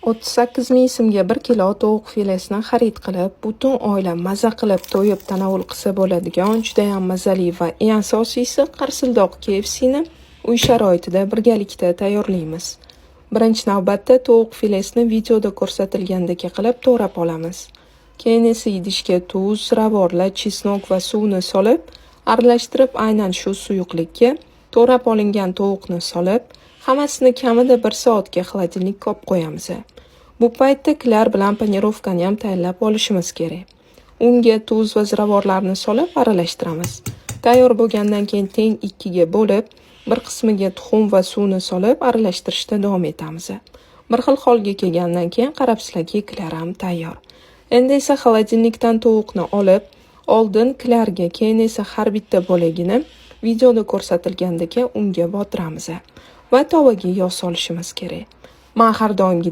38 ming so'mga 1 kilo tovuq filesini xarid qilib, butun oila maza qilib to'yib tanovul qilsa bo'ladigan juda ham mazali va eng asosiysi qarsildoq KFCni uy sharoitida birgalikda tayyorlaymiz. Birinchi navbatda tovuq filesini videoda ko'rsatilgandek qilib to'g'rab olamiz. Keyin esa idishga tuz, ravorlar, chesnok va suvni solib, aralashtirib aynan shu suyuqlikka to'g'rab olingan tovuqni solib, hammasini kamida 1 soatga xolodilnikka olib qo'yamiz. Bu paytda klar bilan panirovkani ham tayyorlab olishimiz kerak. Unga tuz va ziravorlarni solib aralashtiramiz. Tayyor bo'lgandan keyin teng 2 ga bo'lib, bir qismiga tuxum va suvni solib aralashtirishda davom etamiz. Bir xil holga kelgandan keyin qarabsizlarki, klar ham tayyor. Endi esa xolodilnikdan tovuqni olib, oldin klarga, keyin esa har bitta bo'lagini videoda ko'rsatilgandek unga botiramiz va tovaga yog' solishimiz kerak. Men har doimgi